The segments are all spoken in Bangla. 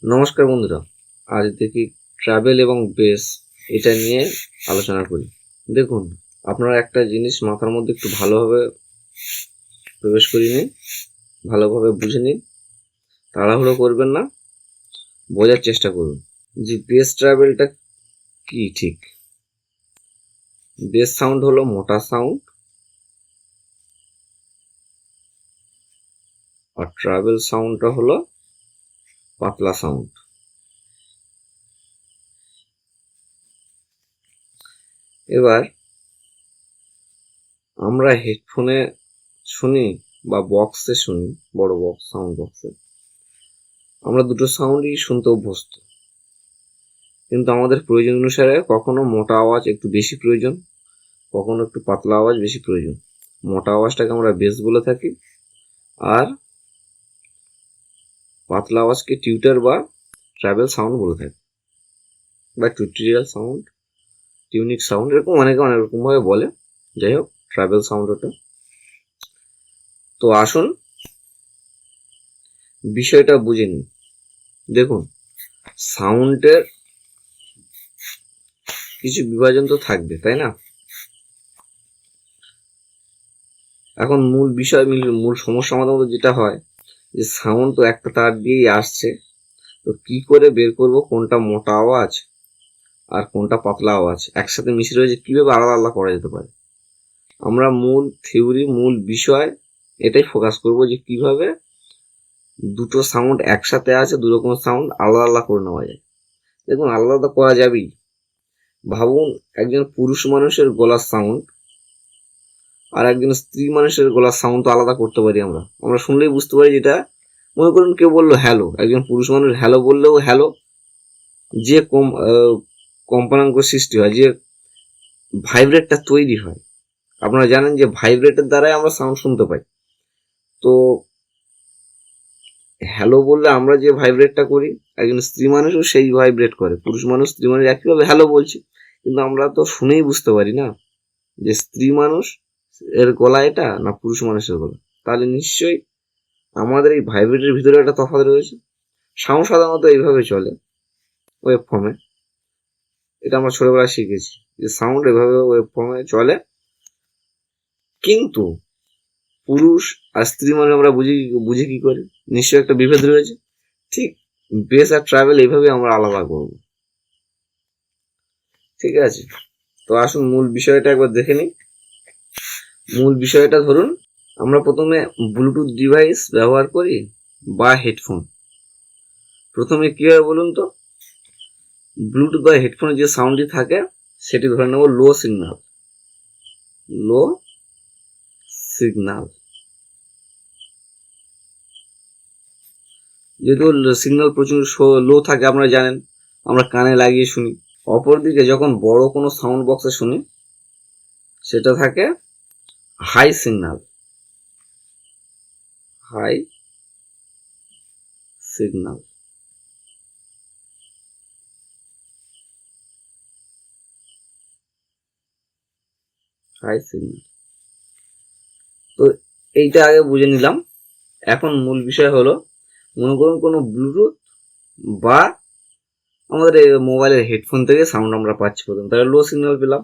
নমস্কার বন্ধুরা, আজ দেখি ট্রাভেল এবং বেস এটা নিয়ে আলোচনা করি। দেখুন, আপনারা একটা জিনিস মাথার মধ্যে একটু ভালোভাবে প্রবেশ করিয়ে নিন, ভালোভাবে বুঝে নিন, তাড়াহুড়ো করবেন না, বোঝার চেষ্টা করুন যে বেস ট্রাভেলটা কি। ঠিক, বেস সাউন্ড হলো মোটা সাউন্ড, আর ট্রাভেল সাউন্ডটা হলো পাতলা সাউন্ড। এবার আমরা হেডফোনে শুনি বা বক্সে শুনি, বড় বক্স, সাউন্ড বক্সে আমরা দুটো সাউন্ডই শুনতে অভ্যস্ত, কিন্তু আমাদের প্রয়োজন অনুসারে কখনো মোটা আওয়াজ একটু বেশি প্রয়োজন, কখনো একটু পাতলা আওয়াজ বেশি প্রয়োজন। মোটা আওয়াজটাকে আমরা বেস বলে থাকি, আর পাতলা আওয়াজকে টিউটার বা ট্রাভেল সাউন্ড বলে থাকি, বা টিউটোরিয়াল সাউন্ড, টিউনিক সাউন্ড, এরকম অনেকে অনেক রকম ভাবে বলে। যাই হোক, ট্রাভেল সাউন্ড ওটা। তো আসুন বিষয়টা বুঝে নিই। দেখুন, সাউন্ডের কিছু বিভাজন তো থাকবে, তাই না? এখন মূল বিষয়, মূল সমস্যা আমাদের মধ্যে যেটা হয়, যে সাউন্ড তো একটা তার দিয়েই আসছে, তো কি করে বের করব কোনটা মোটা আওয়াজ আর কোনটা পাতলা আওয়াজ একসাথে মিশে রয়েছে, কিভাবে আলাদা আলাদা করা যেতে পারে। আমরা মূল থিওরি, মূল বিষয় এটাই ফোকাস করব, যে কিভাবে দুটো সাউন্ড একসাথে আছে, দু রকম সাউন্ড আলাদা আলাদা করে নেওয়া যায়। দেখুন, আলাদা আলাদা করা যাবেই। ভাবুন, একজন পুরুষ মানুষের গলার সাউন্ড আর একজন স্ত্রী মানুষের গলার সাউন্ড তো আলাদা করতে পারি। আমরা শুনলেই বুঝতে পারি। যেটা মনে করুন, কেউ বললো হ্যালো, একজন পুরুষ মানুষ হ্যালো বললেও হ্যালো যে কম্পাঙ্ক সৃষ্টি হয়, যে ভাইব্রেটটা তৈরি হয়, আপনারা জানেন যে ভাইব্রেটের দ্বারাই আমরা সাউন্ড শুনতে পাই। তো হ্যালো বললে আমরা যে ভাইব্রেটটা করি, একজন স্ত্রী মানুষও সেই ভাইব্রেট করে। পুরুষ মানুষ স্ত্রী মানুষ একইভাবে হ্যালো বলছে, কিন্তু আমরা তো শুনেই বুঝতে পারি না যে স্ত্রী মানুষ এর গলা এটা না পুরুষ মানুষের গলা। তাহলে নিশ্চয়ই আমাদের এই ভাইব্রেটের ভিতরে একটা তফাৎ রয়েছে। সাউন্ড সাধারণত এইভাবে চলে, ওয়েব ফর্মে। এটা আমরা ছোটবেলায় শিখেছি যে সাউন্ড এভাবে ওয়েব ফর্মে চলে। কিন্তু পুরুষ আর স্ত্রী মানে আমরা বুঝি কি করে? নিশ্চয়ই একটা বিভেদ রয়েছে। ঠিক বেস আর ট্রাভেল এইভাবে আমরা আলাদা করব। ঠিক আছে, তো আসুন মূল বিষয়টা একবার দেখে নিই। মূল বিষয়টা ধরুন, আমরা প্রথমে ব্লুটুথ ডিভাইস ব্যবহার করি বা হেডফোন। প্রথমে কি হয় বলুন তো? ব্লুটুথ বা হেডফোনে যে সাউন্ডটি থাকে সেটি ধরে নেব লো সিগন্যাল। লো সিগন্যাল, যেহেতু সিগন্যাল প্রচুর লো থাকে, আপনারা জানেন, আমরা কানে লাগিয়ে শুনি। অপরদিকে যখন বড় কোনো সাউন্ড বক্সে শুনি, সেটা থাকে high signal. High signal, high signal. তো এইটা আগে বুঝে নিলাম। এখন মূল বিষয় হলো, মনে করুন কোনো ব্লুটুথ বা আমাদের মোবাইলের হেডফোন থেকে সাউন্ড আমরা পাচ্ছি প্রথম, তাহলে লো সিগন্যাল পেলাম।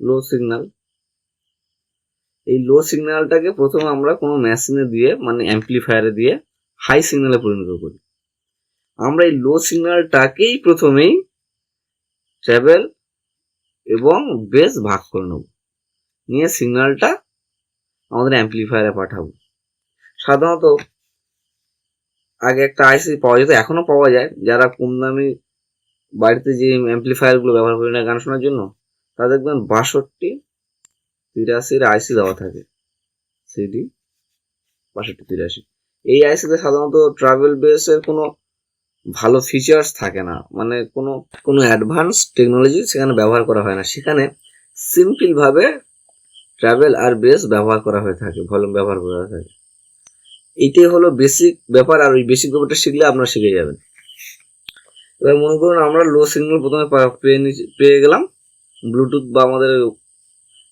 লো সিগন্যাল, এই লো সিগন্যালটাকে প্রথমে আমরা কোনো মেশিনে দিয়ে, মানে অ্যাম্পলিফায়ারে দিয়ে হাই সিগন্যালে পরিণত করি। আমরা এই লো সিগন্যালটাকেই প্রথমেই ট্রাভেল এবং বেস ভাগ করে নেব, নিয়ে সিগন্যালটা আমাদের অ্যাম্পলিফায়ারে পাঠাবো। সাধারণত আগে একটা আইসি পাওয়া যেত, এখনো পাওয়া যায়। যারা কম দামি বাড়িতে যে অ্যাম্পলিফায়ার গুলো ব্যবহার করি না গান শোনার জন্য, তা দেখবেন 6283 আইসি দেওয়া থাকে। সিডি 6283। এই আইসিতে সাধারণত ট্রাভেল বেসের কোনো ভালো ফিচার্স থাকে না, মানে কোনো অ্যাডভান্স টেকনোলজি সেখানে ব্যবহার করা হয় না। সেখানে সিম্পল ভাবে ট্রাভেল আর বেস ব্যবহার করা হয়ে থাকে, ভলিউম ব্যবহার করা হয়ে থাকে। এইটাই হলো বেসিক ব্যাপার, আর ওই বেসিক ব্যাপারটা শিখলে আপনারা শিখে যাবেন। এবার মনে করুন আমরা লো সিগন্যাল প্রথমে পেয়ে গেলাম ব্লুটুথ বা আমাদের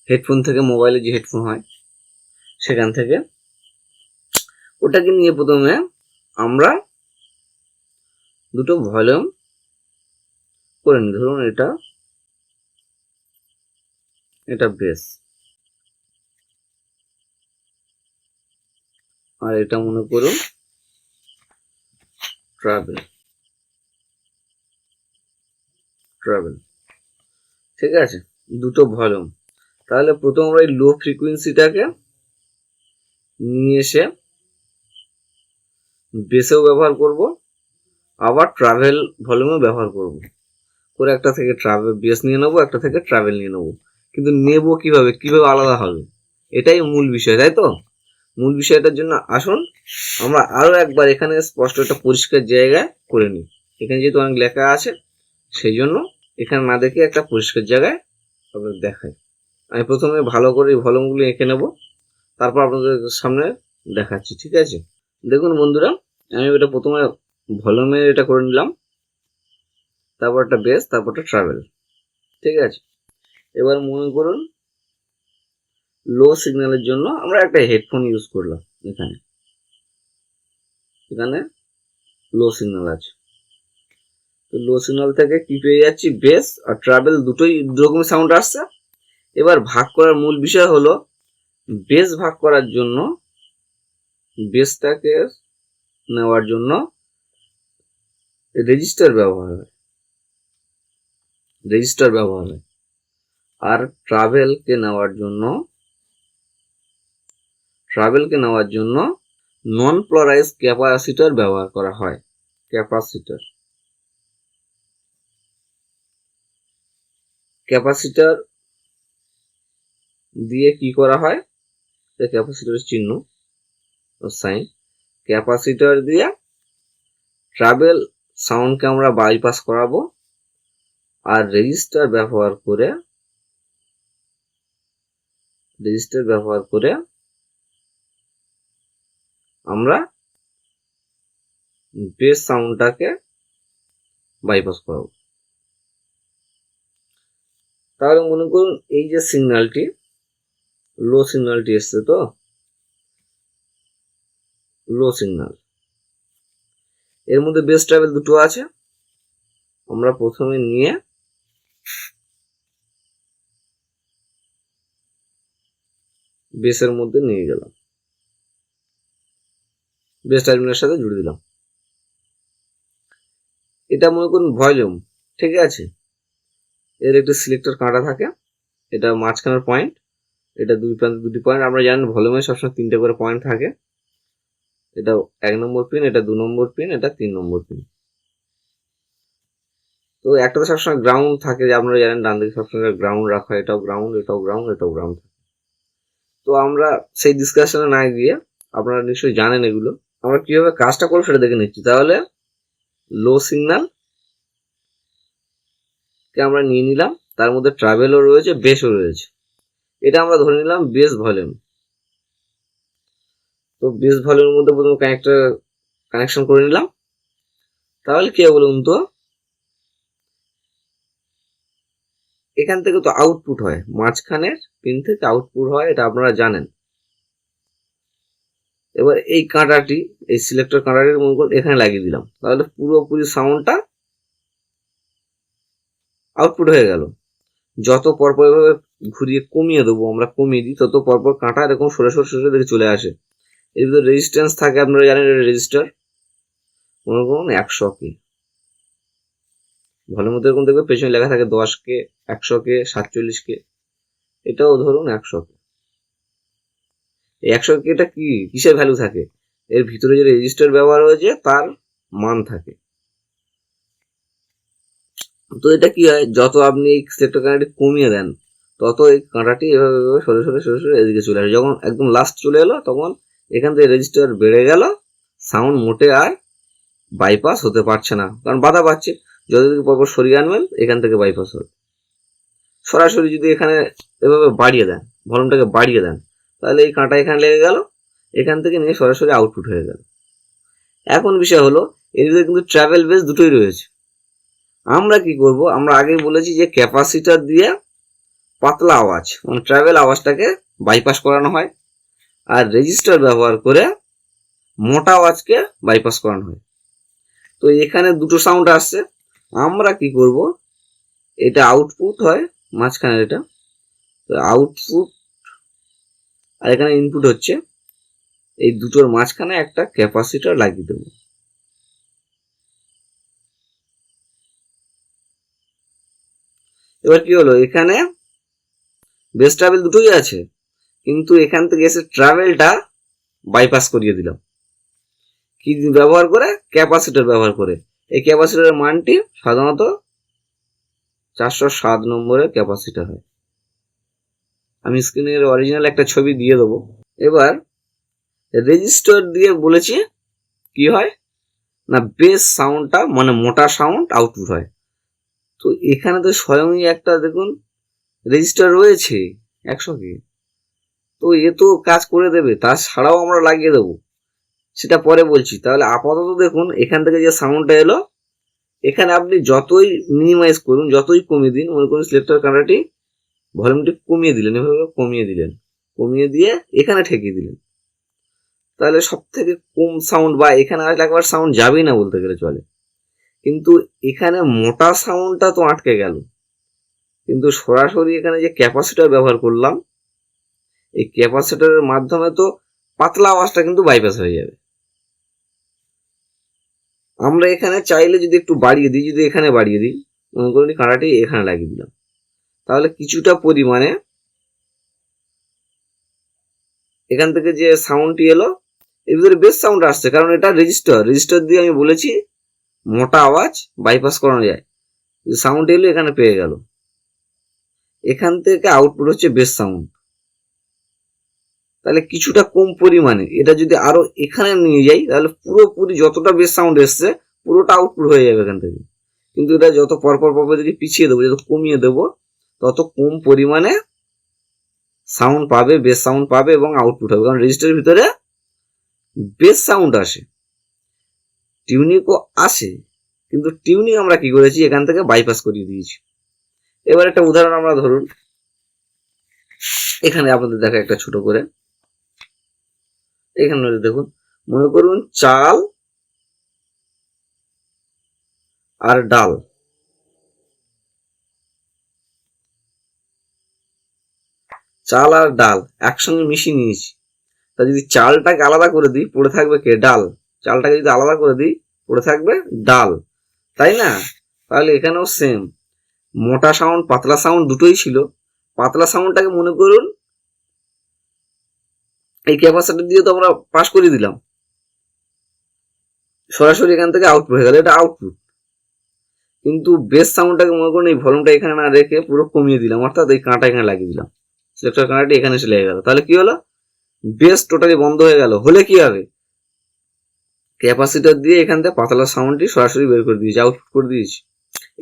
হেডফোন থেকে, মোবাইলে যে হেডফোন হয় সেখান থেকে। ওটাকে নিয়ে প্রথমে আমরা দুটো ভলিউম করে নিই। ধরুন এটা বেস, আর এটা মনে করুন ট্রাভেল। ঠিক আছে, দুটো ভলিউম। তাহলে প্রথম আমরা এই লো ফ্রিকোয়েন্সিটাকে নিয়ে এসে বেসেও ব্যবহার করব, আবার ট্রাভেল ভলিউমও ব্যবহার করব, করে একটা থেকে ট্রাভেল বেস নিয়ে নেবো, একটা থেকে ট্রাভেল নিয়ে নেবো। কিন্তু নেব কিভাবে আলাদা হবে, এটাই মূল বিষয়, তাই তো? মূল বিষয়টার জন্য আসুন আমরা আরো একবার এখানে স্পষ্ট একটা পরিষ্কার জায়গায় করে নিই। এখানে যেহেতু অনেক লেখা আছে, সেই জন্য এখানে না দেখে একটা পরিষ্কার জায়গায় আপনাদের দেখাই। আমি প্রথমে ভালো করে ভলিউমগুলো এঁকে নেব, তারপর আপনাদের সামনে দেখাচ্ছি। ঠিক আছে, দেখুন বন্ধুরা, আমি এটা প্রথমে ভলিউমে এটা করে নিলাম, তারপর একটা বেস, তারপর একটা ট্রাভেল। ঠিক আছে, এবার মনে করুন লো সিগন্যালের জন্য আমরা একটা হেডফোন ইউজ করলাম। এখানে লো সিগন্যাল আছে, তো লো সিগন্যাল থেকে কি পেয়ে যাচ্ছি, বেস আর ট্রাভেল দুটোই দুরকম সাউন্ড আসছে। এবার ভাগ করার মূল বিষয় হলো বেস ভাগ করার জন্য, বেসটাকে নেওয়ার জন্য রেজিস্টার ব্যবহার হয়, আর ট্রাভেলকে নেওয়ার জন্য নন পোলারাইজ ক্যাপাসিটর ব্যবহার করা হয়। ক্যাপাসিটর দিয়ে কি করা হয়, ক্যাপাসিটরের চিহ্ন সাইন, ক্যাপাসিটর দিয়ে ট্রাভেল সাউন্ডকে আমরা বাইপাস করাবো, আর রেজিস্টার ব্যবহার করে আমরা বেস সাউন্ডটাকে বাইপাস করাবো। তাহলে মনে করুন এই যে সিগন্যালটি, লো সিগন্যালটি এসছে, তো লো সিগন্যাল, এর মধ্যে বেস ট্রাভেল দুটো আছে। আমরা প্রথমে নিয়ে বেসের মধ্যে নিয়ে গেলাম, বেস টার্মিনালের সাথে জুড়ে দিলাম। এটা মনে করুন ভলিউম। ঠিক আছে, এর একটি সিলেক্টর কাঁটা থাকে, এটা মাঝখানের পয়েন্ট, এটা দুই প্রান্তে দুটি পয়েন্ট। আমরা জানেন ভলিউমে সবসময় 3টে করে পয়েন্ট থাকে। এটা 1 নম্বর পিন, এটা 2 নম্বর পিন, এটা 3 নম্বর পিন। তো একটাতে সবসময় গ্রাউন্ড থাকে, যে আপনারা জানেন ডান দিকে সবসময় গ্রাউন্ড রাখা, এটাও গ্রাউন্ড, এটাও গ্রাউন্ড, এটাও গ্রাউন্ড। তো আমরা সেই ডিসকাশনে না গিয়ে, আপনারা নিশ্চয়ই জানেন এগুলো, আমরা কিভাবে কাজটা করবো সেটা দেখে নিচ্ছি। তাহলে লো সিগন্যাল কে আমরা নিয়ে নিলাম, তার মধ্যে ট্রাভেলও রয়েছে, বেসও রয়েছে, এটা আমরা ধরে নিলাম বেস ভলিউম। তো বেস ভলিউমের মধ্যে প্রথমে কানেকশন করে নিলাম। তাহলে কি বলুন তো, এখান থেকে তো আউটপুট হয়, মাঝখানের পিন থেকে আউটপুট হয়, এটা আপনারা জানেন। এবার এই কাঁটাটি, এই সিলেক্টর কাঁটাটির মনে করুন এখানে লাগিয়ে দিলাম, তাহলে পুরোপুরি সাউন্ডটা আউটপুট হয়ে গেল। যত পরপর এভাবে ঘুরিয়ে কমিয়ে দেবো, আমরা কমিয়ে দিই, তত পরপর কাঁটা এরকম সরে দেখে চলে আসে। এর ভিতরে রেজিস্ট্যান্স থাকে, আপনারা জানেন এটা রেজিস্টার, মনে করুন 100K। ভালো মতো এরকম দেখবে পেছনে লেখা থাকে 10K, 100K, 47K, এটাও ধরুন 100K। এই 100K টা কিসের ভ্যালু থাকে, এর ভিতরে যে রেজিস্টার ব্যবহার হয়েছে তার মান থাকে। তো এটা কি হয়, যত আপনি এই সিলেক্টর কাঁটাটি কমিয়ে দেন, তত এই কাঁটাটি এভাবে সরে এদিকে চলে আসে। যখন একদম লাস্ট চলে এলো, তখন এখান থেকে রেজিস্টার বেড়ে গেল, সাউন্ড মোটে আর বাইপাস হতে পারছে না, কারণ বাধা পাচ্ছে। যতদিন পরপর সরিয়ে আনবেন, এখান থেকে বাইপাস হবে। সরাসরি যদি এখানে এভাবে বাড়িয়ে দেন, ভলিউমটাকে বাড়িয়ে দেন, তাহলে এই কাঁটা এখানে লেগে গেল, এখান থেকে নিয়ে সরাসরি আউটপুট হয়ে গেল। এখন বিষয় হলো এর ভিতরে কিন্তু ট্রাভেল বেস দুটোই রয়েছে। আমরা কি করব, আমরা আগেই বলেছি যে ক্যাপাসিটর দিয়ে পাতলা আওয়াজ, মানে ট্রাভেল আওয়াজটাকে বাইপাস করানো হয়, আর রেজিস্টার ব্যবহার করে মোটা আওয়াজকে বাইপাস করানো হয়। তো এখানে দুটো সাউন্ড আসছে, আমরা কি করব, এটা আউটপুট হয় মাঝখানে, এটা আউটপুট আর এখানে ইনপুট হচ্ছে, এই দুটোর মাঝখানে একটা ক্যাপাসিটর লাগিয়ে দেবো। এবার কি হলো, এখানে বেস ট্রাভেল দুটোই আছে, কিন্তু এখান থেকে এসে ট্রাভেলটা বাইপাস করিয়ে দিলাম। কি ব্যবহার করে, ক্যাপাসিটর ব্যবহার করে। এই ক্যাপাসিটরের মানটি সাধারণত 407 নম্বরের ক্যাপাসিটর হয়। আমি স্ক্রিনের অরিজিনাল একটা ছবি দিয়ে দেবো। এবার রেজিস্টার দিয়ে বলেছি কি হয় না, বেস সাউন্ডটা মানে মোটা সাউন্ড আউটপুট হয়। তো এখানে তো স্বয়ংই একটা দেখুন রেজিস্টার রয়েছে 100 কে, তো এ তো কাজ করে দেবে, তাছাড়াও আমরা লাগিয়ে দেবো, সেটা পরে বলছি। তাহলে আপাতত দেখুন এখান থেকে যে সাউন্ডটা এলো, এখানে আপনি যতই মিনিমাইজ করুন, যতই কমিয়ে দিন, মনে করুন সিলেক্টর কাঁটাটি ভলিউমটি কমিয়ে দিলেন, এভাবে কমিয়ে দিলেন, কমিয়ে দিয়ে এখানে ঠেকিয়ে দিলেন, তাহলে সব থেকে কম সাউন্ড বা এখানে আসলে একবার সাউন্ড যাবেই না বলতে গেলে চলে। কিন্তু এখানে মোটা সাউন্ডটা তো আটকে গেল, কিন্তু সরাসরি এখানে যে ক্যাপাসিটর ব্যবহার করলাম, এই ক্যাপাসিটরের মাধ্যমে তো পাতলা আওয়াজটা কিন্তু বাইপাস হয়ে যাবে। আমরা এখানে চাইলে যদি একটু বাড়িয়ে দিই, যদি এখানে বাড়িয়ে দিই, মনে করুন কাঁটাটি এখানে লাগিয়ে দিলাম, তাহলে কিছুটা পরিমাণে এখান থেকে যে সাউন্ডটি এলো এর ভিতরে বেশ সাউন্ড আসছে, কারণ এটা রেজিস্টার দিয়ে আমি বলেছি মোটা আওয়াজ বাইপাস করানো যায়। সাউন্ড এলো এখানে পেয়ে গেল, এখান থেকে আউটপুট হচ্ছে বেস সাউন্ড। তাহলে কিছুটা কম পরিমাণে এটা যদি আরো এখানে নিয়ে যাই, তাহলে পুরোপুরি যতটা বেস সাউন্ড এসছে পুরোটা আউটপুট হয়ে যাবে এখান থেকে। কিন্তু এটা যত পরপর যদি পিছিয়ে দেবো, যত কমিয়ে দেবো, তত কম পরিমাণে সাউন্ড পাবে, বেস সাউন্ড পাবে এবং আউটপুট হবে, কারণ রেজিস্টারের ভিতরে বেস সাউন্ড আসে, টিউনিংও আসে, কিন্তু টিউনিং আমরা কি করেছি, এখান থেকে বাইপাস করিয়ে দিয়েছি। এবার একটা উদাহরণ আমরা ধরুন, এখানে আপনাদের দেখা একটা ছোট করে, এখানে দেখুন, মনে করুন চাল আর ডাল, চাল আর ডাল একসঙ্গে মিশিয়ে নিয়েছি। তা যদি চালটাকে আলাদা করে দিই, পড়ে থাকবে কে, ডাল। চালটাকে যদি আলাদা করে দিই, পড়ে থাকবে ডাল, তাই না? তাহলে এখানেও সেম, মোটা সাউন্ড পাতলা সাউন্ড দুটোই ছিল। পাতলা সাউন্ডটাকে মনে করুন এই ক্যাপাসিটর দিয়ে তো আমরা পাস করে দিলাম, সরাসরি এখান থেকে আউটপুট হয়ে গেল, এটা আউটপুট। কিন্তু বেস সাউন্ডটাকে মনে করুন এই ভলিউমটা এখানে না রেখে পুরো কমিয়ে দিলাম, অর্থাৎ এই কাঁটা এখানে লাগিয়ে দিলাম, সিলেক্টর কাঁটাটি এখানে এসে লেগে গেল। তাহলে কি হলো, বেস টোটালি বন্ধ হয়ে গেল। হলে কি হবে, ক্যাপাসিটর দিয়ে এখান থেকে পাতলা সাউন্ডটি সরাসরি বের করে দিয়েছি, আউটপুট করে দিয়েছি।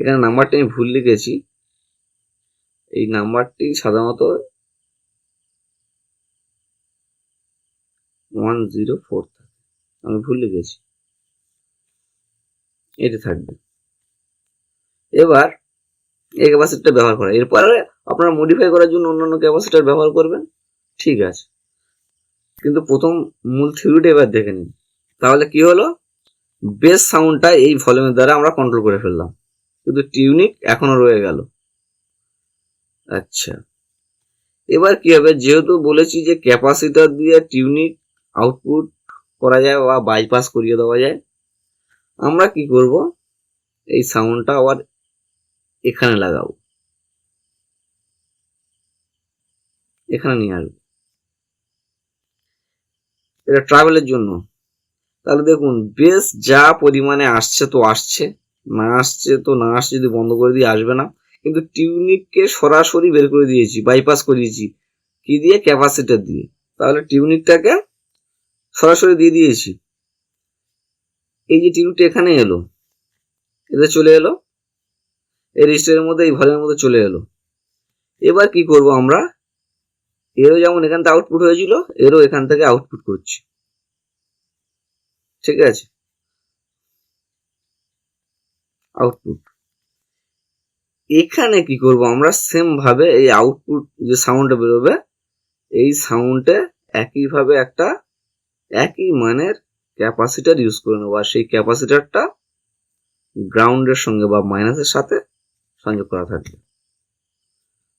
এখানে নাম্বারটি আমি ভুল লিখেছি, এই নাম্বারটি সাধারণত 104 থাকে, আমি ভুল লিখেছি, এটি থাকবে। এবার এই ক্যাপাসিটর ব্যবহার করা, এরপরে আপনারা মডিফাই করার জন্য অন্যান্য ক্যাপাসিটর ব্যবহার করবেন, ঠিক আছে। কিন্তু প্রথম মূল থিওরিটা এবার দেখে নিন। তাহলে কি হলো, বেস সাউন্ডটা এই ভলিউমের দ্বারা আমরা কন্ট্রোল করে ফেললাম, কিন্তু টিউনিক এখনো রয়ে গেল। আচ্ছা, এবার কি হবে, যেহেতু বলেছি যে ক্যাপাসিটর দিয়ে টিউনিক আউটপুট করা যায় বা বাইপাস করিয়ে দেওয়া যায়, আমরা কি করব, এই সাউন্ডটা আবার এখানে লাগাবো, এখানে নিয়ে আসবো, এটা ট্রাভেলের জন্য। তাহলে দেখুন বেস যা পরিমাণে আসছে তো আসছে, না আসছে তো না আসছে, যদি বন্ধ করে দিয়ে আসবে না। কিন্তু টিউনিককে সরাসরি বের করে দিয়েছি, বাইপাস করিয়েছি কি দিয়ে, ক্যাপাসিটর দিয়ে। তাহলে টিউনিকটাকে সরাসরি দিয়ে দিয়েছি, এই যে টিউনিকটা এখানে এলো, এতে চলে এলো এই রেজিস্টারের মধ্যে, এই ভলিউমের মধ্যে চলে এলো। এবার কি করব আমরা, এরও যেমন এখান থেকে আউটপুট হয়েছিল, এরও এখান থেকে আউটপুট করছি, ঠিক আছে, আউটপুট। এখানে কি করব আমরা, সেম ভাবে এই আউটপুট যে সাউন্ডটা বেরোবে, এই সাউন্ডে একইভাবে একটা একই মানের ক্যাপাসিটর ইউজ করে নেবো, আর সেই ক্যাপাসিটরটা গ্রাউন্ডের সঙ্গে বা মাইনাসের সাথে সংযোগ করা থাকবে।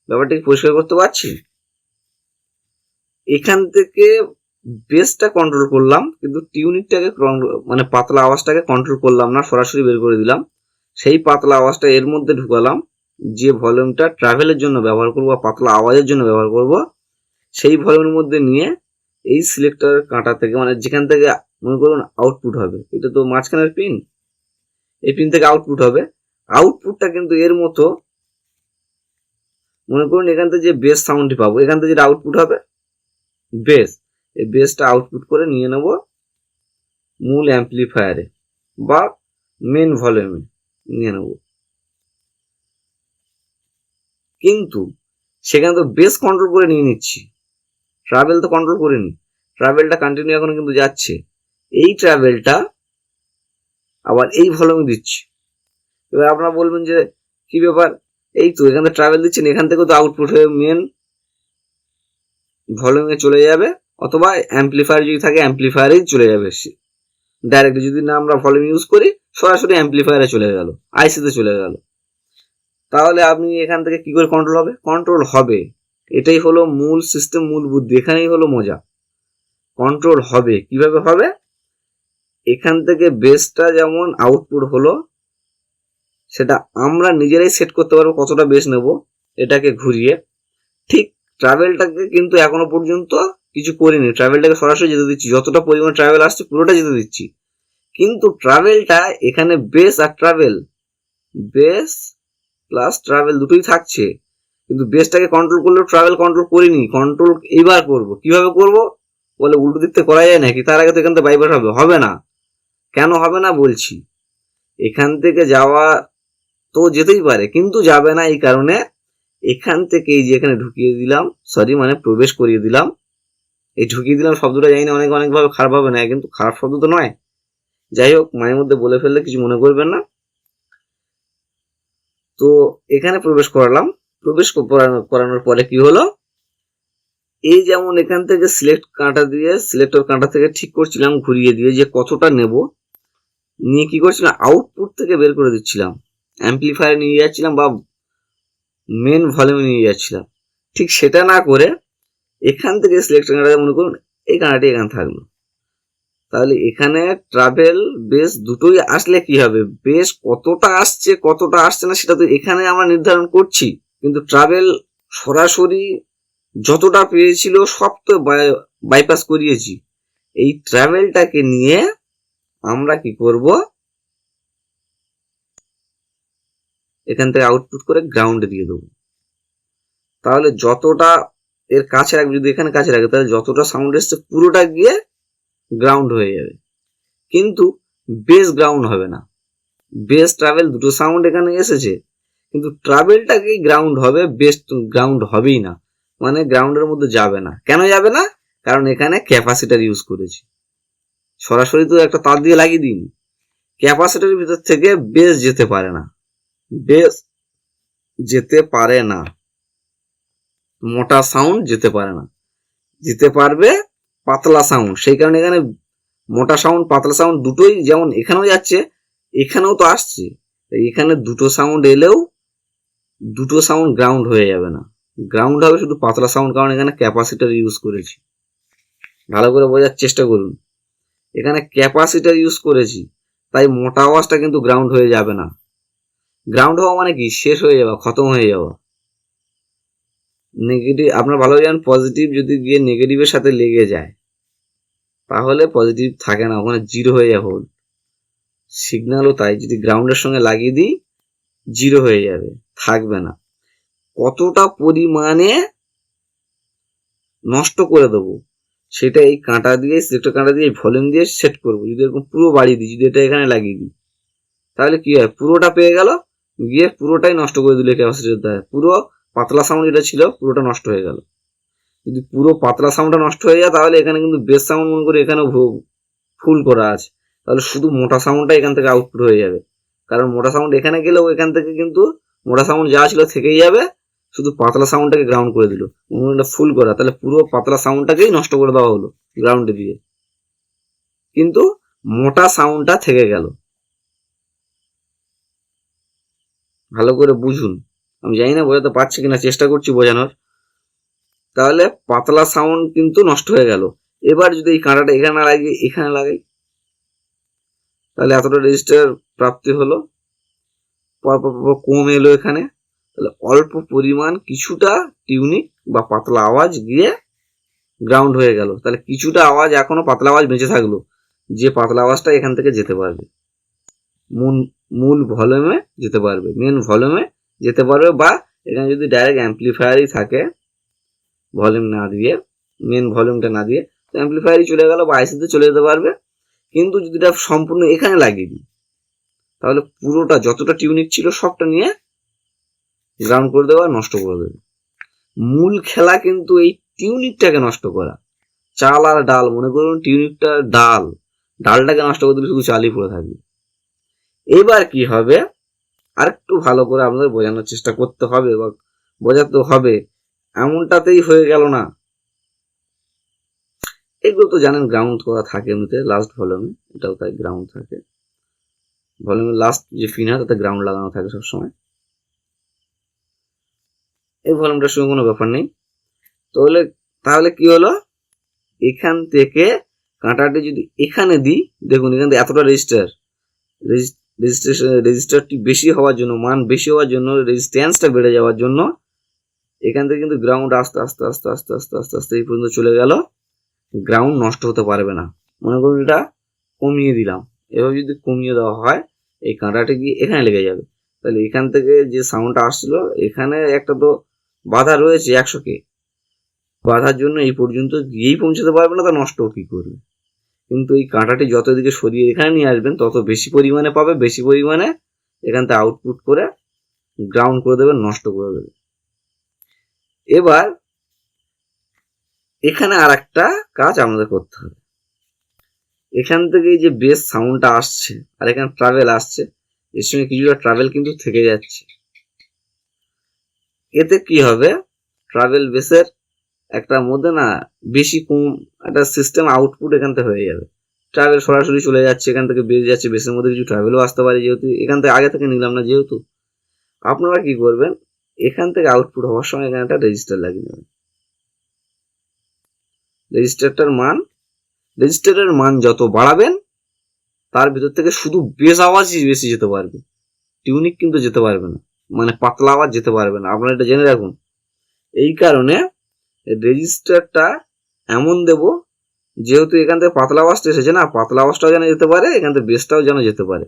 ব্যাপারটা কি পরিষ্কার করতে পারছি? এখান থেকে বেসটা কন্ট্রোল করলাম, কিন্তু টিউনিকটাকে মানে পাতলা আওয়াজটাকে কন্ট্রোল করলাম না, সরাসরি বের করে দিলাম। সেই পাতলা আওয়াজটা এর মধ্যে ঢুকালাম, যে ভলিউমটা ট্রাভেলের জন্য ব্যবহার করবো, পাতলা আওয়াজের জন্য ব্যবহার করব, সেই ভলিউমের মধ্যে নিয়ে এই সিলেক্টরের কাঁটা থেকে, মানে যেখান থেকে মনে করুন আউটপুট হবে, এটা তো মাঝখানের পিন, এই পিন থেকে আউটপুট হবে, আউটপুটটা কিন্তু এর মতো, মনে করুন এখান থেকে যে বেস সাউন্ডটি পাবো, এখান থেকে যেটা আউটপুট হবে বেস, এই বেসটা আউটপুট করে নিয়ে নেব মূল অ্যাম্পলিফায়ারে বা মেন ভলিউমে নিয়ে নেব। কিন্তু সেখানে তো বেস কন্ট্রোল করে নিয়ে নিচ্ছি, ট্রাভেল তো কন্ট্রোল করিনি, ট্রাভেলটা কন্টিনিউ এখন কিন্তু যাচ্ছে, এই ট্রাভেলটা আবার এই ভলিউমে দিচ্ছি। এবার আপনারা বলবেন যে কি ব্যাপার, এই তো এখান থেকে ট্রাভেল দিচ্ছেন, এখান থেকে তো আউটপুট হয়ে মেন ভলিউমে চলে যাবে, অথবা অ্যাম্পলিফায়ার যদি থাকে অ্যাম্পলিফায়ারেই চলে যাবে, ডাইরেক্ট যদি না আমরা ভলিউম ইউজ করি সরাসরি অ্যাম্পলিফায়ারে চলে গেল, আইসিতে চলে গেল। তাহলে আপনি এখান থেকে কি করে কন্ট্রোল হবে? কন্ট্রোল হবে, এটাই হলো মূল সিস্টেম, মূল বুদ্ধি, এখানেই হলো মজা। কন্ট্রোল হবে, কিভাবে হবে? এখান থেকে বেসটা যেমন আউটপুট হলো, সেটা আমরা নিজেরাই সেট করতে পারবো কতটা বেস নেব এটাকে ঘুরিয়ে। ঠিক ট্রাভেলটাকে কিন্তু এখনো পর্যন্ত কিছু করিনি, ট্রাভেলটাকে সরাসরি যেতে দিচ্ছি, যতটা পরিমাণ ট্রাভেল আসছে পুরোটা যেতে দিচ্ছি, কিন্তু ট্রাভেলটা এখানে বেস আর ট্রাভেল, বেস প্লাস ট্রাভেল দুটোই থাকছে, কিন্তু বেসটাকে কন্ট্রোল করলেও ট্রাভেল কন্ট্রোল করিনি, কন্ট্রোল এইবার করব। কিভাবে করব বলে, উল্টো দিক থেকে করা যায় নাকি? তার আগে তো এখান থেকে বাইপাস হবে না। কেন হবে না বলছি, এখান থেকে যাওয়া তো যেতেই পারে, কিন্তু যাবে না এই কারণে, এখান থেকে এই যে এখানে ঢুকিয়ে দিলাম, সরি মানে প্রবেশ করিয়ে দিলাম, এই ঢুকিয়ে দিলাম শব্দটা জানি না অনেক অনেকভাবে খারাপ হবে না, কিন্তু খারাপ শব্দ তো নয়, যাই হোক মায়ের মধ্যে বলে ফেললে কিছু মনে করবেন না। তো এখানে প্রবেশ করালাম, প্রবেশ করানোর পরে কি হলো, এই যেমন এখান থেকে সিলেক্ট কাঁটা দিয়ে, সিলেক্টর কাঁটা থেকে ঠিক করছিলাম ঘুরিয়ে দিয়ে যে কতটা নেব, নিয়ে কি করছিলাম আউটপুট থেকে বের করে দিচ্ছিলাম, অ্যাম্পলিফায়ার নিয়ে যাচ্ছিলাম বা মেন ভলিউমে নিয়ে যাচ্ছিলাম। ঠিক সেটা না করে এখান থেকে সিলেক্টর কাঁটা, মনে করুন এই কাঁটাটি এখানে থাকলো, তাহলে এখানে ট্রাভেল বেস দুটোই আসলে কি হবে, বেস কতটা আসছে কতটা আসছে না সেটা তো এখানে আমরা নির্ধারণ করছি, কিন্তু ট্রাভেল সরাসরি যতটা পেয়েছিল সব তো বাইপাস করিয়েছি। এই ট্রাভেলটাকে নিয়ে আমরা কি করব, এখান থেকে আউটপুট করে গ্রাউন্ডে দিয়ে দেবো, তাহলে যতটা এর কাছে রাখবে, যদি এখানে কাছে রাখে তাহলে যতটা সাউন্ড এসছে পুরোটা গিয়ে গ্রাউন্ড হয়ে যাবে, কিন্তু বেস গ্রাউন্ড হবে না। বেস ট্রাভেল দুটো সাউন্ড এখানে এসেছে, কিন্তু ট্রাভেলটাকেই গ্রাউন্ড হবে, বেস গ্রাউন্ড হবেই না, মানে গ্রাউন্ডের মধ্যে যাবে না। কেন যাবে না? কারণ এখানে ক্যাপাসিটার ইউজ করেছি, সরাসরি তো একটা তার দিয়ে লাগিয়ে দিন, ক্যাপাসিটারের ভিতর থেকে বেস যেতে পারে না, বেস যেতে পারে না, মোটা সাউন্ড যেতে পারে না, যেতে পারবে পাতলা সাউন্ড। সেই কারণে এখানে মোটা সাউন্ড পাতলা সাউন্ড দুটোই যেমন এখানেও যাচ্ছে এখানেও তো আসছে, এখানে দুটো সাউন্ড এলেও দুটো সাউন্ড গ্রাউন্ড হয়ে যাবে না, গ্রাউন্ড হবে শুধু পাতলা সাউন্ড, কারণ এখানে ক্যাপাসিটার ইউজ করেছি। ভালো করে বোঝার চেষ্টা করুন, এখানে ক্যাপাসিটার ইউজ করেছি, তাই মোটা আওয়াজটা কিন্তু গ্রাউন্ড হয়ে যাবে না। গ্রাউন্ড হওয়া মানে কি, শেষ হয়ে যাওয়া, খতম হয়ে যাওয়া। নেগেটিভ আপনার ভালো জানেন, পজিটিভ যদি গিয়ে নেগেটিভের সাথে লেগে যায় তাহলে পজিটিভ থাকে না, ওখানে জিরো হয়ে যাবে। সিগন্যালও তাই, যদি গ্রাউন্ডের সঙ্গে লাগিয়ে দিই জিরো হয়ে যাবে, থাকবে না। কতটা পরিমাণে নষ্ট করে দেবো সেটা এই কাঁটা দিয়ে, সিলেক্টর কাঁটা দিয়ে ভলিউম দিয়ে সেট করবো। যদি এরকম পুরো বাড়িয়ে দিই, যদি এটা এখানে লাগিয়ে দিই তাহলে কি হয়, পুরোটা পেয়ে গেল, গিয়ে পুরোটাই নষ্ট করে দিলে ক্যাপাসিটার দ্বারা, পুরো পাতলা সাউন্ড যেটা ছিল পুরোটা নষ্ট হয়ে গেল। যদি পুরো পাতলা সাউন্ডটা নষ্ট হয়ে যায় তাহলে এখানে কিন্তু বেস সাউন্ড মনে করে এখানেও ফুল করা আছে, তাহলে শুধু মোটা সাউন্ডটা এখান থেকে আউটপুট হয়ে যাবে, কারণ মোটা সাউন্ড এখানে গেলেও এখান থেকে কিন্তু মোটা সাউন্ড যা ছিল থেকেই যাবে, শুধু পাতলা সাউন্ডটাকে গ্রাউন্ড করে দিল, ফুল করা, তাহলে পুরো পাতলা সাউন্ডটাকেই নষ্ট করে দেওয়া হলো গ্রাউন্ডে দিয়ে, কিন্তু মোটা সাউন্ডটা থেকে গেল। ভালো করে বুঝুন। আমি জানি না বোঝাতে পারছি কিনা, চেষ্টা করছি বোঝানোর। তাহলে পাতলা সাউন্ড কিন্তু নষ্ট হয়ে গেল। এবার যদি এই কাঁটাটা এখানে লাগিয়ে এখানে লাগাই, তাহলে এতটা রেজিস্টার প্রাপ্তি হলো, পরপর কম এলো এখানে। তাহলে অল্প পরিমাণ কিছুটা টিউনিক বা পাতলা আওয়াজ গিয়ে গ্রাউন্ড হয়ে গেল। তাহলে কিছুটা আওয়াজ এখনো পাতলা আওয়াজ বেঁচে থাকলো, যে পাতলা আওয়াজটা এখান থেকে যেতে পারবে, মূল ভলিউমে যেতে পারবে, মেন ভলিউমে যেতে পারবে। বা এখানে যদি ডাইরেক্ট অ্যাম্পলিফায়ারই থাকে, ভলিউম না দিয়ে, মেন ভলিউমটা না দিয়ে, তো অ্যাম্পলিফায়ারই চলে গেল বা আইসিতে চলে যেতে পারবে। কিন্তু যদি এটা সম্পূর্ণ এখানে লাগিয়ে দিই, তাহলে পুরোটা যতটা টিউনিক ছিল সবটা নিয়ে গ্রাউন্ড করে দেওয়া, নষ্ট করে দেবে। মূল খেলা কিন্তু এই টিউনিকটাকে নষ্ট করা। চাল আর ডাল, মনে করুন টিউনিকটা ডালটাকে নষ্ট করে দিলে শুধু চালই পড়ে থাকবে। এবার কি হবে, আর একটু ভালো করে আপনাদের বোঝানোর চেষ্টা করতে হবে বা বোঝাতে হবে। এমনটাতেই হয়ে গেল না, এগুলো তো জানেন গ্রাউন্ড করা থাকে এমনিতে লাস্ট ভলিউমে, এটাও তাই গ্রাউন্ড থাকে। ভলিউমের লাস্ট যে পিন হয় তাতে গ্রাউন্ড লাগানো থাকে সবসময়। এই ভলিউমটার সঙ্গে কোনো ব্যাপার নেই। তাহলে কি হলো, এখান থেকে কাঁটাটি যদি এখানে দিই, দেখুন এখান থেকে এতটা রেজিস্টারটি বেশি হওয়ার জন্য, মান বেশি হওয়ার জন্য, রেজিস্ট্যান্সটা বেড়ে যাওয়ার জন্য এখান থেকে কিন্তু গ্রাউন্ড আস্তে আস্তে আস্তে আস্তে আস্তে আস্তে আস্তে এই পর্যন্ত চলে গেল। গ্রাউন্ড নষ্ট হতে পারবে না। মনে করুন এটা কমিয়ে দিলাম, এভাবে যদি কমিয়ে দেওয়া হয়, এই কাঁটাটি গিয়ে এখানে লেগে যাবে। তাহলে এখান থেকে যে সাউন্ডটা আসছিল, এখানে একটা তো বাধা রয়েছে 100K, বাধার জন্য এই পর্যন্ত গিয়েই পৌঁছতে পারবে না, তা নষ্ট কি করবে। কিন্তু এই কাঁটাটি যত দিকে সরিয়ে এখানে নিয়ে আসবেন, তত বেশি পরিমাণে পাবে, বেশি পরিমাণে এখান থেকে আউটপুট করে গ্রাউন্ড করে দেবে, নষ্ট করে দেবে। এবার এখানে আর একটা কাজ আমাদের করতে হবে। এখান থেকে যে বেস সাউন্ডটা আসছে আর এখানে ট্রাভেল আসছে, এর সঙ্গে কিছুটা ট্রাভেল কিন্তু থেকে যাচ্ছে। এতে কি হবে, ট্রাভেল বেসের একটা মধ্যে না বেশি কম একটা সিস্টেম আউটপুট এখান থেকে হয়ে যাবে। ট্রাভেল সরাসরি চলে যাচ্ছে, এখান থেকে বেরিয়ে যাচ্ছে, বেসের মধ্যে কিছু ট্রাভেলও আসতে পারে, যেহেতু এখান থেকে আগে থেকে নিলাম না যেহেতু। আপনারা কি করবেন, এখান থেকে আউটপুট হওয়ার সময় এখানে একটা রেজিস্টার লাগিয়ে নেবেন। রেজিস্টারের মান যত বাড়াবেন, তার ভিতর থেকে শুধু বেস আওয়াজই বেশি যেতে পারবে, টিউনিক কিন্তু যেতে পারবে না, মানে পাতলা আওয়াজ যেতে পারবে না। আপনারা এটা জেনে রাখুন। এই কারণে রেজিস্টারটা এমন দেব, যেহেতু এখান থেকে পাতলা আওয়াজটা এসেছে না, পাতলা আওয়াজটাও যেন যেতে পারে, এখান থেকে বেসটাও যেন যেতে পারে,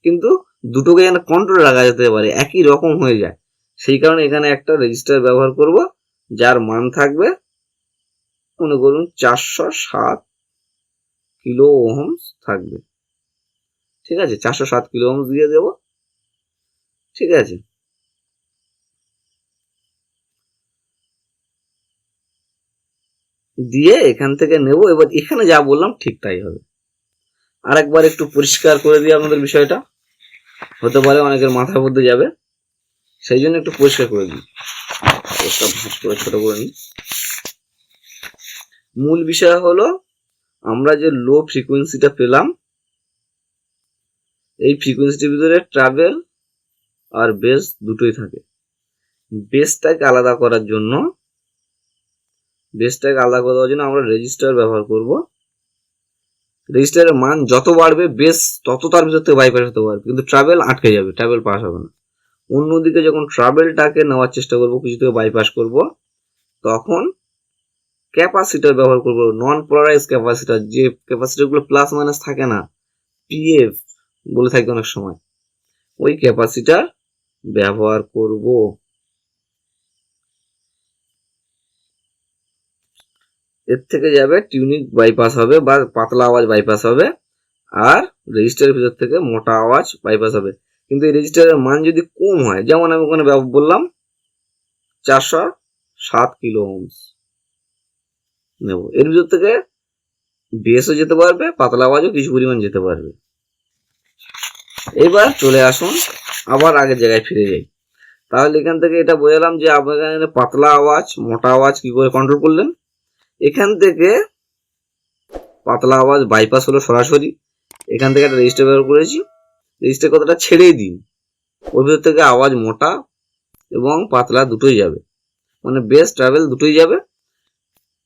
কিন্তু দুটোকে যেন কন্ট্রোলে রাখা যেতে পারে, একই রকম হয়ে যায়। সেই কারণে এখানে একটা রেজিস্টার ব্যবহার করব, যার মান থাকবে মনে করুন 407 কিলো ওহমস থাকবে। ঠিক আছে, 407 কিলো ওহমস দিয়ে দেব। ঠিক আছে, দিয়ে এখান থেকে নেব। এবার এখানে যা বললাম ঠিক তাই হবে। আরেকবার একটু পরিষ্কার করে দিই আপনাদের বিষয়টা, হতে পারে অনেকের মাথার মধ্যে যাবে, সেই জন্য একটু পরিষ্কার করে দিই, ছোট করে নিই। মূল বিষয় হলো, আমরা যে লো ফ্রিকোয়েন্সিটা পেলাম, এই ফ্রিকোয়েন্সিটির ভিতরে ট্রাভেল আর বেস দুটোই থাকে। বেসটাকে আলাদা করার জন্য আমরা রেজিস্টার ব্যবহার করব। রেজিস্টারের মান যত বাড়বে, বেস তত তার ভিতর থেকে বাইপাস হতে পারবে, কিন্তু ট্রাভেল আটকে যাবে, ট্রাভেল পাস হবে না। অন্যদিকে যখন ট্রাভেলটাকে নেওয়ার চেষ্টা করব, কিছু থেকে বাইপাস করব, তখন ক্যাপাসিটার ব্যবহার করব, নন পোলারাইজ ক্যাপাসিটার, যে ক্যাপাসিটারগুলো প্লাস মাইনাস থাকে না, পিএফ বলে থাকে অনেক সময়, ওই ক্যাপাসিটার ব্যবহার করব। এর থেকে যাবে টিউনিক বাইপাস হবে বা পাতলা আওয়াজ বাইপাস হবে, আর রেজিস্টারের ভিতর থেকে মোটা আওয়াজ বাইপাস হবে। কিন্তু এই রেজিস্টারের মান যদি কম হয়, যেমন আমি ওখানে বললাম 407 কিলো ওহমস নেব, এর ভিতর থেকে বেসও যেতে পারবে, পাতলা আওয়াজও কিছু পরিমাণ যেতে পারবে। এবার চলে আসুন, আবার আগের জায়গায় ফিরে যাই। তাহলে এখান থেকে এটা বোঝালাম যে আপনার এখানে পাতলা আওয়াজ মোটা আওয়াজ কি করে কন্ট্রোল করলেন। এখান থেকে পাতলা আওয়াজ বাইপাস হলো সরাসরি, এখান থেকে একটা রেজিস্টার ব্যবহার করেছি, রেজিস্টার কথাটা ছেড়েই দিন, ওর ভিতর থেকে আওয়াজ মোটা এবং পাতলা দুটোই যাবে, মানে বেস ট্রাভেল দুটোই যাবে,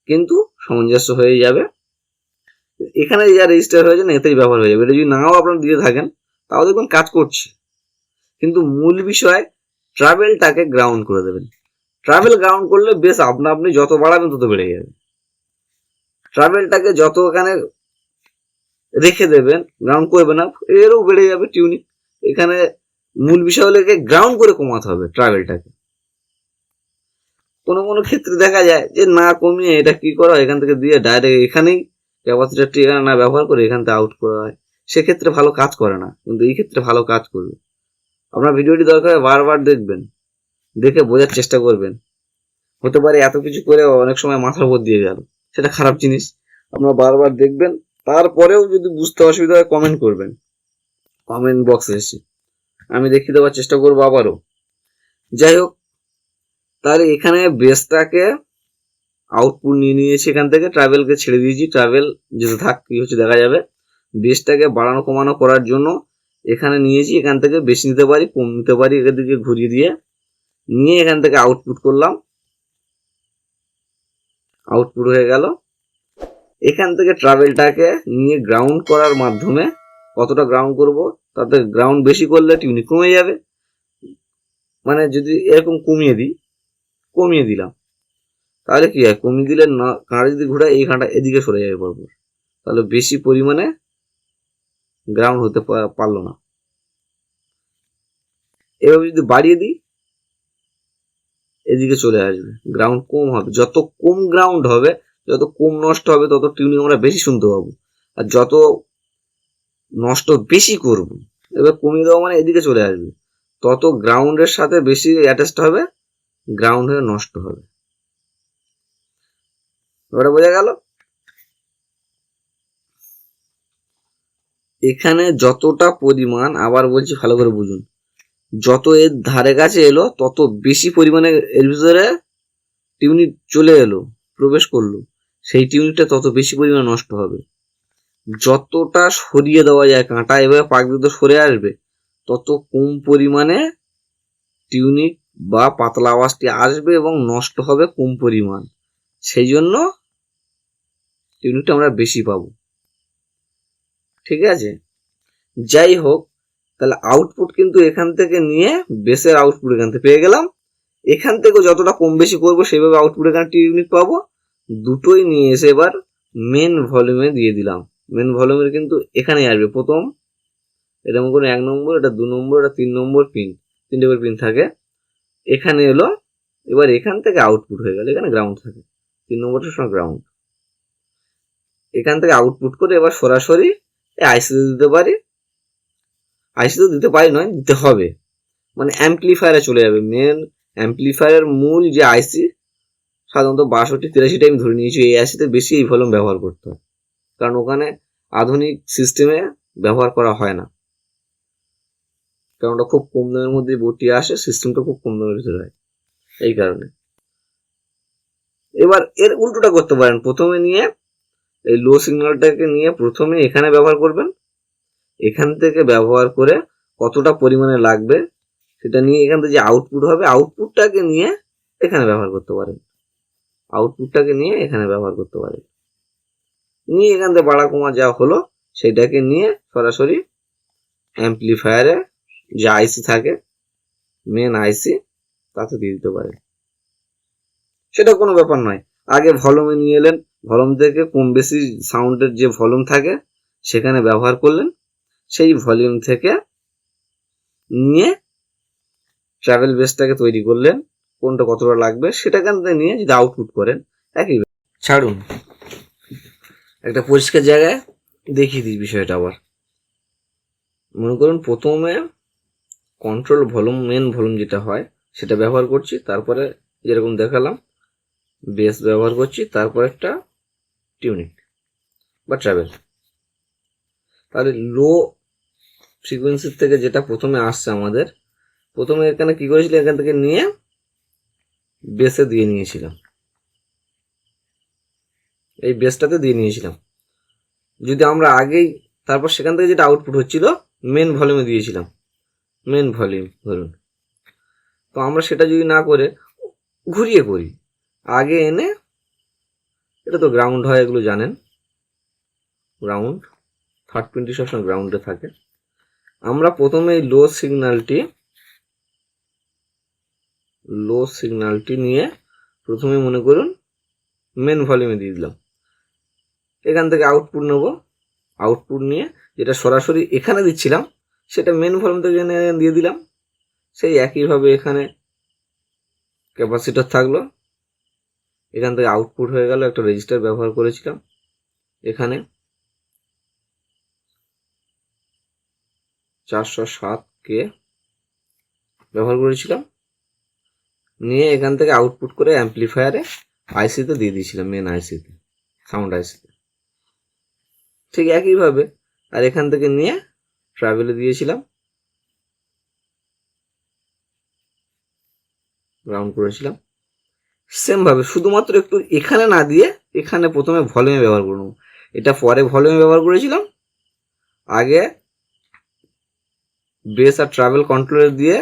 কিন্তু সামঞ্জস্য হয়ে যাবে। এখানে যা রেজিস্টার হয়েছে না এতেই ব্যবহার হয়ে যাবে। এটা যদি নাও আপনারা দিয়ে থাকেন তাও দেখবেন কাজ করছে, কিন্তু মূল বিষয় ট্রাভেলটাকে গ্রাউন্ড করে দেবেন। ট্রাভেল গ্রাউন্ড করলে বেশ আপনি যত বাড়াবেন তত বেড়ে যাবে। ট্রাভেলটাকে যত এখানে রেখে দেবেন, গ্রাউন্ড করবে না, এরও বেড়ে যাবে টিউনিক। এখানে মূল বিষয় হলে গ্রাউন্ড করে কমাতে হবে ট্রাভেলটাকে। কোনো কোনো ক্ষেত্রে দেখা যায় যে না কমিয়ে এটা কি করা হয়, এখান থেকে দিয়ে ডাইরেক্ট এখানেই ক্যাপাসিটারটি এখানে না ব্যবহার করে এখান থেকে আউট করা হয়, সেক্ষেত্রে ভালো কাজ করে না, কিন্তু এই ক্ষেত্রে ভালো কাজ করবে। আপনার ভিডিওটি দরকার বারবার দেখবেন, দেখে বোঝার চেষ্টা করবেন। হতে পারে এত কিছু করে অনেক সময় মাথার উপর দিয়ে গেল, সেটা খারাপ জিনিস। আপনারা বারবার দেখবেন, তারপরেও যদি বুঝতে অসুবিধা হয় কমেন্ট করবেন কমেন্ট বক্সে এসে, আমি দেখিয়ে দেওয়ার চেষ্টা করবো আবারও। যাই হোক, তাহলে এখানে বেসটাকে আউটপুট নিয়ে নিয়েছি, এখান থেকে ট্রাভেলকে ছেড়ে দিয়েছি, ট্রাভেল যেতে থাক কি হচ্ছে দেখা যাবে। বেসটাকে বাড়ানো কমানো করার জন্য এখানে নিয়েছি, এখান থেকে বেশি নিতে পারি কম নিতে পারি, এদিকে ঘুরিয়ে দিয়ে নিয়ে এখান থেকে আউটপুট করলাম, আউটপুট হয়ে গেল। এখান থেকে ট্রাভেলটাকে নিয়ে গ্রাউন্ড করার মাধ্যমে, কতটা গ্রাউন্ড করব, তাতে গ্রাউন্ড বেশি করলে টিউনিক কমে যাবে, মানে যদি এরকম কমিয়ে দিলাম তাহলে কি হয়, কমিয়ে দিলে না কাঁটা যদি ঘোরায় এই কাঁটা এদিকে সরে যাবে পরপর, তাহলে বেশি পরিমাণে গ্রাউন্ড হতে পারলো না। এভাবে যদি বাড়িয়ে দিই এদিকে চলে আসবে, গ্রাউন্ড কম হবে। যত কম গ্রাউন্ড হবে, যত কম নষ্ট হবে, তত টিউনিং আমরা বেশি শুনতে পাবো। আর যত নষ্ট বেশি করব, এবার কমিয়ে দেওয়া মানে এদিকে চলে আসবে, তত গ্রাউন্ডের সাথে বেশি অ্যাটাচড হবে, গ্রাউন্ড হয়ে নষ্ট হবে। ওটা বোঝা গেল। এখানে যতটা পরিমাণ, আবার বলছি ভালো করে বুঝুন, যত এর ধারে কাছে এলো তত বেশি পরিমাণে এর ভিতরে টিউনিট চলে এলো, প্রবেশ করলো, সেই টিউনিটটা তত বেশি পরিমাণে নষ্ট হবে। যতটা সরিয়ে দেওয়া যায় কাঁটা এভাবে পাক দিয়ে সরে আসবে, তত কম পরিমাণে টিউনিট বা পাতলা আওয়াজটি আসবে এবং নষ্ট হবে কম পরিমাণ, সেই জন্য টিউনিটটা আমরা বেশি পাবো। ঠিক আছে, যাই হোক, তাহলে আউটপুট কিন্তু এখান থেকে নিয়ে বেসের আউটপুট এখান থেকে পেয়ে গেলাম। এখান থেকে যতটা কম বেশি করবো সেইভাবে আউটপুট এখানে টিউনিট পাবো। দুটোই নিয়ে এসে এবার মেন ভলিউমে দিয়ে দিলাম। মেন ভলিউমের কিন্তু এখানেই আসবে প্রথম, এরকম করে 1 নম্বর, এটা 2 নম্বর, এটা 3 নম্বর পিন, 3টে করে পিন থাকে। এখানে এলো, এবার এখান থেকে আউটপুট হয়ে গেল, এখানে গ্রাউন্ড থাকে, 3 নম্বরটার সময় গ্রাউন্ড। এখান থেকে আউটপুট করে এবার সরাসরি আইসিতে দিতে পারি, আইসিতে দিতে পারি নয়, দিতে হবে, মানে অ্যাম্পলিফায়ারে চলে যাবে। মেন অ্যাম্পলিফায়ারের মূল যে আইসি, সাধারণত 62-83টা আমি ধরে নিয়েছি, এই আইসিতে বেশি এই ভলিউম ব্যবহার করতে হয়, কারণ ওখানে আধুনিক সিস্টেমে ব্যবহার করা হয় না, কারণ ওটা খুব কম দামের মধ্যে বোর্ডটি আসে, সিস্টেমটা খুব কম দামের ভিতরে হয়, এই কারণে। এবার এর উল্টোটা করতে পারেন, প্রথমে নিয়ে এই লো সিগন্যালটাকে নিয়ে প্রথমে এখানে ব্যবহার করবেন, এখান থেকে ব্যবহার করে কতটা পরিমাণে লাগবে সেটা নিয়ে এখান থেকে যে আউটপুট হবে আউটপুটটাকে নিয়ে এখানে ব্যবহার করতে পারেন, আউটপুটটাকে নিয়ে এখানে ব্যবহার করতে পারেন, নিয়ে এখান থেকে বাড়া কমা যা হলো সেটাকে নিয়ে সরাসরি অ্যাম্পলিফায়ারে যে আইসি থাকে, মেন আইসি, তাতে দিয়ে দিতে পারেন, সেটা কোনো ব্যাপার নয়। আগে ভলিউমে নিয়ে এলেন, ভলিউম থেকে কম বেশি সাউন্ডের যে ভলিউম থাকে সেখানে ব্যবহার করলেন, সেই ভলিউম থেকে নিয়ে ট্রাভেল বেসটাকে তৈরি করলেন, কোনটা কতটা লাগবে সেটাকে নিয়ে যদি আউটপুট করেন একই। ছাড়ুন, একটা পরিষ্কার জায়গায় দেখিয়ে দিই বিষয়টা আবার। মনে করুন প্রথমে কন্ট্রোল ভলিউম, মেন ভলিউম যেটা হয় সেটা ব্যবহার করছি, তারপরে যেরকম দেখালাম বেস ব্যবহার করছি, তারপর একটা টিউনিক বা ট্রাভেল। তাহলে লো ফ্রিকোয়েন্সির থেকে যেটা প্রথমে আসছে আমাদের, প্রথমে এখানে কি করেছিলাম, এখান থেকে নিয়ে বেসে দিয়ে নিয়েছিলাম, এই বেসটাতে দিয়ে নিয়েছিলাম। যদি আমরা আগেই, তারপর সেখান থেকে যেটা আউটপুট হচ্ছিল মেন ভলিউমে দিয়েছিলাম, মেন ভলিউম ধরুন। তো আমরা সেটা যদি না করে ঘুরিয়ে করি, আগে এনে, এটা তো গ্রাউন্ড হয়, এগুলো জানেন, গ্রাউন্ড 320 সবসময় গ্রাউন্ডে থাকে। আমরা প্রথমে এই লো সিগন্যালটি নিয়ে প্রথমে মনে করুন মেন ভলিউমে দিয়ে দিলাম। এখান থেকে আউটপুট নেব, আউটপুট নিয়ে যেটা সরাসরি এখানে দিচ্ছিলাম সেটা মেন ভলিউম থেকে এনে দিয়ে দিলাম। সেই একইভাবে এখানে ক্যাপাসিটর থাকলো, এখান থেকে আউটপুট হয়ে গেল, একটা রেজিস্টার ব্যবহার করেছিলাম, এখানে 407K ব্যবহার করেছিলাম, নিয়ে এখান থেকে আউটপুট করে অ্যাম্পলিফায়ারে আইসিতে দিয়ে দিয়েছিলাম, মেন আইসিতে, সাউন্ড আইসিতে। ঠিক একইভাবে আর এখান থেকে নিয়ে ট্রাভেলে দিয়েছিলাম, গ্রাউন্ড করেছিলাম। সেমভাবে শুধুমাত্র একটু এখানে না দিয়ে এখানে প্রথমে ভলিউমে ব্যবহার করব, এটা পরে ভলিউমে ব্যবহার করেছিলাম, আগে বেস আর ট্রাভেল কন্ট্রোলার দিয়ে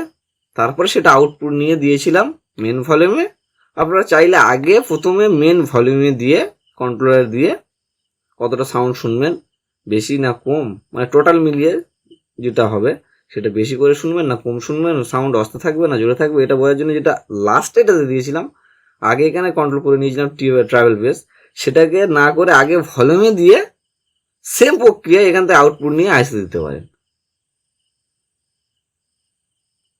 তারপরে সেটা আউটপুট নিয়ে দিয়েছিলাম মেন ভলিউমে। আপনারা চাইলে আগে প্রথমে মেন ভলিউমে দিয়ে কন্ট্রোলার দিয়ে কতটা সাউন্ড শুনবেন, বেশি না কম, মানে টোটাল মিলিয়ে যেটা হবে সেটা বেশি করে শুনবেন না কম শুনবেন, সাউন্ড আস্তে থাকবে না জোরে থাকবে, এটা বোঝার জন্য যেটা লাস্টে এটাতে দিয়েছিলাম, আগে এখানে কন্ট্রোল করে নিয়েছিলাম ট্রাভেল বেস, সেটাকে না করে আগে ভলিউমে দিয়ে সেম প্রক্রিয়া এখান থেকে আউটপুট নিয়ে আইসি দিতে পারেন।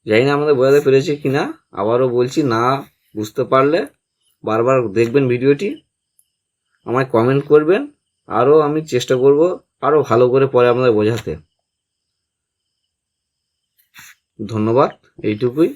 জানি না আমাদের বোঝাতে পেরেছি কিনা, আবারও বলছি, না বুঝতে পারলে বারবার দেখবেন ভিডিওটি, আমায় কমেন্ট করবেন, আরও আমি চেষ্টা করব আরও ভালো করে পরে আপনাদের বোঝাতে। ধন্যবাদ, এইটুকুই।